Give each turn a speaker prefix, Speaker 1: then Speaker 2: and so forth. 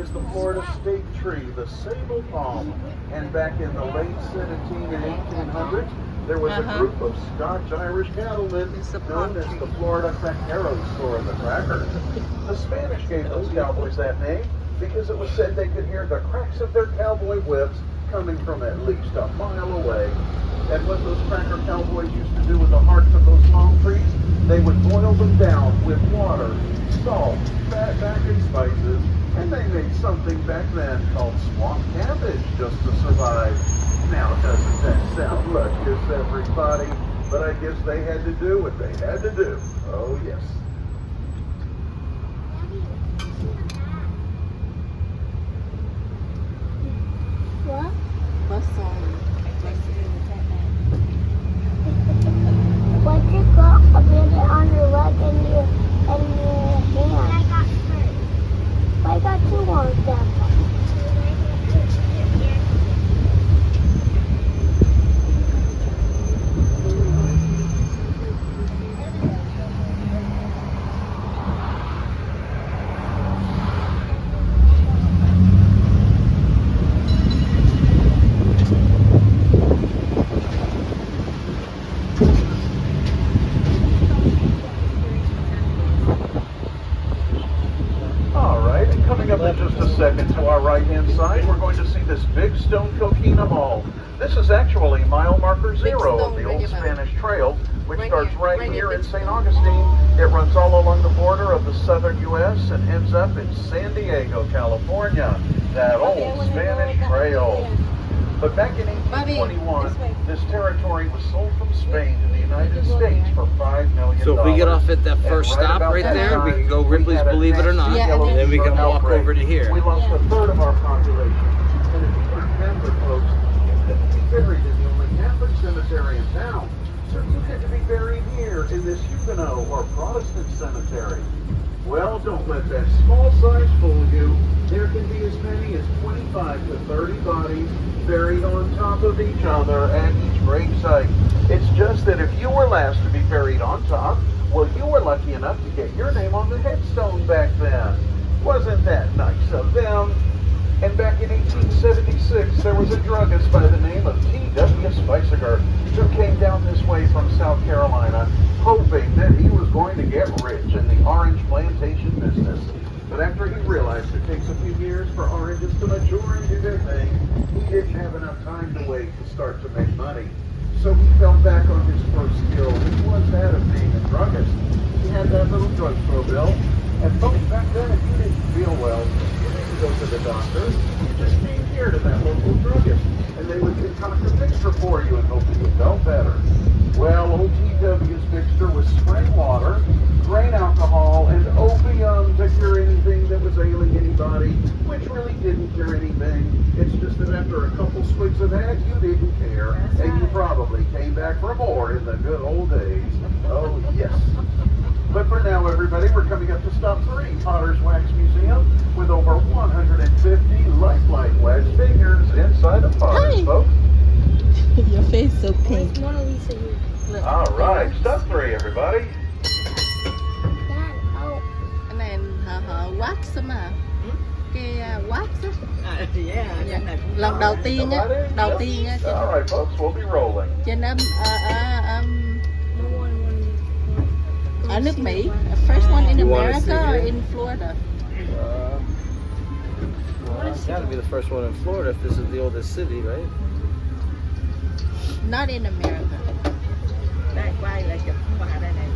Speaker 1: is the Florida state tree, the sable palm. And back in the late 17 and 1800s, there was a group of Scotch-Irish cattlemen known as the Florida Craqueros, or the Crackers. The Spanish gave those cowboys that name because it was said they could hear the cracks of their cowboy whips coming from at least a mile away. And what those cracker cowboys used to do with the hearts of those palm trees, they would boil them down with water, salt, fat back, and spices, and they made something back then called swamp cabbage just to survive. Now, doesn't that sound luscious, everybody? But I guess they had to do what they had to do. Oh, yes.
Speaker 2: What?
Speaker 3: What's on?
Speaker 2: Why'd you got a minute on your leg and your hand? I got hurt. I got two on them.
Speaker 1: Up in just a second to our right-hand side, we're going to see this big stone coquina mall. This is actually mile marker 0 of the old Spanish Trail, which starts right here in St. Augustine. It runs all along the border of the southern U.S. and ends up in San Diego, California. That old Spanish Trail. But back in 1821, this territory was sold from Spain to the United States for $5 million.
Speaker 4: So if we get off at that first stop right there, we can go Ripley's Believe It or Not, and then we can walk over to here.
Speaker 1: We lost a third of our population. And if you were Catholic folks, you couldn't be buried in the only Catholic cemetery in town. So you had to be buried here in this Huguenot or Protestant cemetery. Well, don't let that small size fool you. There can be as many as 25 to 30 bodies buried on top of each other at each grave site. It's just that if you were last to be buried on top, well, you were lucky enough to get your name on the headstone back then. Wasn't that nice of them? And back in 1876, there was a druggist by the name of T.W. Spiciger who came down this way from South Carolina, hoping that he was going to get rich in the orange plantation business. But after he realized it takes a few years for oranges to mature and do their thing, he didn't have enough time to wait to start to make money. So he fell back on his first skill, which was that of being a druggist. He had that little drugstore bill, and folks back then, if you didn't feel well, you didn't go to the doctor. You just came here to that local druggist, and they would concoct a mixture for you and hope that you felt better. Well, old T.W.'s mixture was spring water, grain alcohol, and opium to cure anything that was ailing anybody, which really didn't cure anything. It's just that after a couple swigs of that, you didn't care, and you probably came back for more in the good old days. Oh, yes. But for now, everybody, we're coming up to stop 3, Potter's Wax Museum, with over 150 lifelike wax figures inside of Potter's, folks.
Speaker 3: Your face so pink.
Speaker 2: Mona Lisa here.
Speaker 1: All right, stop 3, everybody.
Speaker 2: Dad, oh.
Speaker 3: And then wax mà. Cái wax á. Lần đầu tiên á,
Speaker 1: All right, folks, we'll be rolling.
Speaker 3: trên ở nước Mỹ. First one in America or in Florida?
Speaker 4: Well, it's got to be the first one in Florida if this is the oldest city, right?
Speaker 3: Not in America.
Speaker 5: Đây quay lại chụp qua đây này.